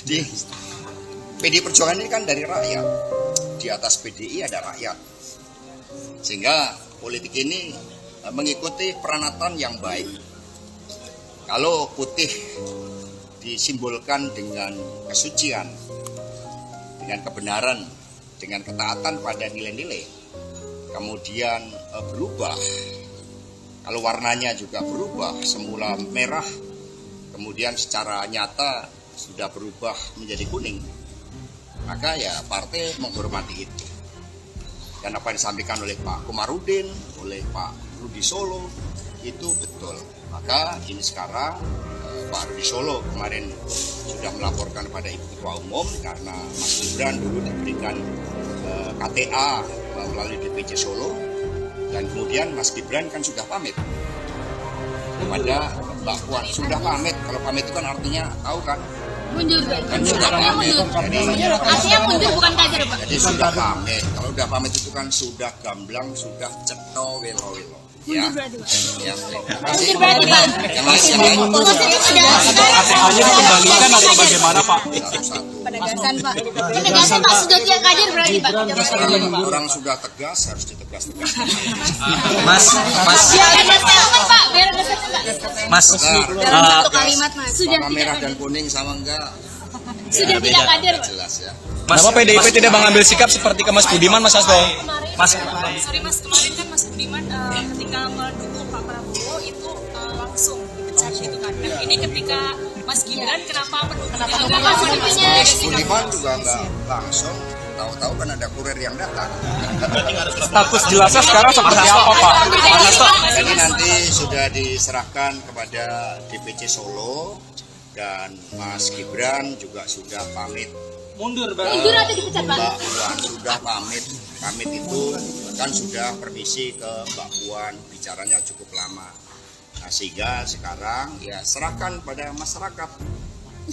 Jadi PDI Perjuangan ini kan dari rakyat. Di atas PDI ada rakyat. Sehingga politik ini mengikuti peranatan yang baik. Kalau putih disimbolkan dengan kesucian, dengan kebenaran, dengan ketaatan pada nilai-nilai, kemudian berubah. Kalau warnanya juga berubah, semula merah, kemudian secara nyata sudah berubah menjadi kuning, maka ya partai menghormati itu. Dan apa yang disampaikan oleh Pak Komarudin, oleh Pak Rudi Solo, itu betul. Maka ini sekarang Pak Rudi Solo kemarin sudah melaporkan kepada Ibu Ketua Umum karena Mas Gibran dulu diberikan KTA melalui DPC Solo, dan kemudian Mas Gibran kan sudah pamit kepada Mbak Puan. Sudah pamit, kalau pamit itu kan artinya tahu kan? Mundur, kan sudah pamit. artinya mundur bukan kader, Pak. Jadi sudah pamit. Kalau sudah pamit itu kan sudah gamblang, sudah cetho welo-welo. Ya. Ya. Mundur berarti, Pak. Yang lain. KTA-nya dikembalikan atau bagaimana, Pak? Penegasan, Pak. Penegasan Pak sudah tiap kader berarti, Pak. Orang sudah tegas harus ditegas-tegas. Biar ada statement, Pak. Biar ada statement, Pak. Mas, Dalam satu kalimat, Mas. Sudah warna tidak merah dan kader. kuning sama enggak? Sudah tidak kader, Pak. Jelas ya. Kenapa PDIP tidak mengambil sikap seperti ke Mas Budiman, Mas Hasto? Mas, Sorry Mas, kemarin kan Mas Budiman ketika mendukung Pak Prabowo itu langsung dipecat gitu kan. Nah ini ketika Mas Gibran kenapa mendukungnya? Kenapa mendukungnya? Budiman juga enggak langsung, tahu-tahu kan ada kurir yang datang. status jelasnya sekarang seperti apa, Pak? Mas Hasto? Jadi nanti sudah diserahkan kepada DPC Solo, dan Mas Gibran juga sudah pamit. Mundur, Mundur atau dipecat, Pak? Mbak Puan sudah pamit. Pamit itu kan sudah permisi ke Mbak Puan, bicaranya cukup lama. Nah, sehingga sekarang ya serahkan pada masyarakat.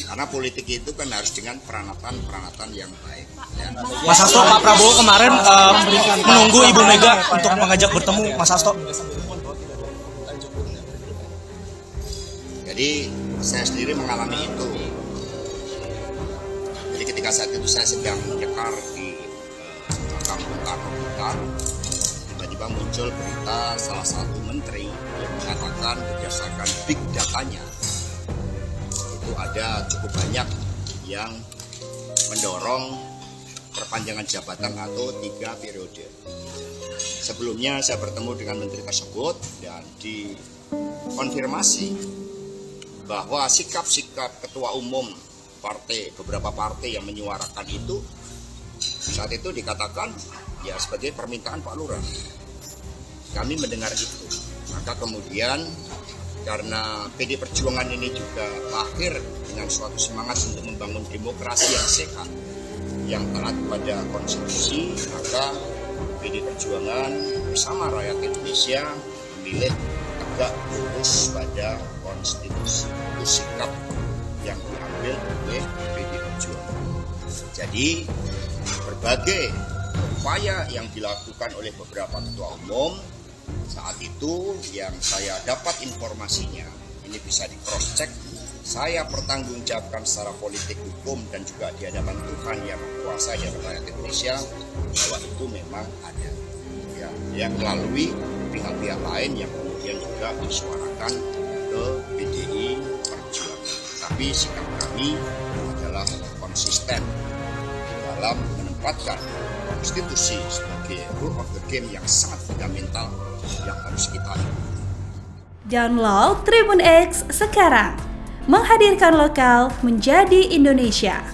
Karena politik itu kan harus dengan peranatan yang baik. Ya. Mas Hasto, Pak Prabowo kemarin menunggu Ibu Mega untuk mengajak bertemu, Mas Hasto. Jadi saya sendiri mengalami itu. Jadi ketika saat itu saya sedang nyekar di kampung Tarogtar, tiba-tiba muncul berita salah satu menteri yang mengatakan berdasarkan big datanya itu ada cukup banyak yang mendorong perpanjangan jabatan atau 3 periode. Sebelumnya saya bertemu dengan menteri tersebut dan dikonfirmasi bahwa sikap-sikap ketua umum partai, beberapa partai yang menyuarakan itu saat itu dikatakan ya sebagai permintaan Pak Lurah. Kami mendengar itu, maka kemudian karena PD Perjuangan ini juga lahir dengan suatu semangat untuk membangun demokrasi yang sehat, yang taat pada konstitusi, maka PD Perjuangan bersama rakyat Indonesia memilih tegak lurus pada konstitusi. Itu sikap yang diambil oleh PD Perjuangan. Jadi berbagai upaya yang dilakukan oleh beberapa ketua umum saat itu yang saya dapat informasinya, ini bisa di cross check, saya pertanggungjawabkan secara politik, hukum, dan juga di hadapan Tuhan yang berkuasa dan rakyat Indonesia bahwa itu memang ada ya, yang melalui pihak-pihak lain yang kemudian juga disuarakan ke PDI Perjuangan. Tapi sikap kami adalah konsisten dalam menempatkan konstitusi sebagai rule of the game yang sangat fundamental yang harus kita ikuti. Download Tribun X sekarang, menghadirkan lokal menjadi Indonesia.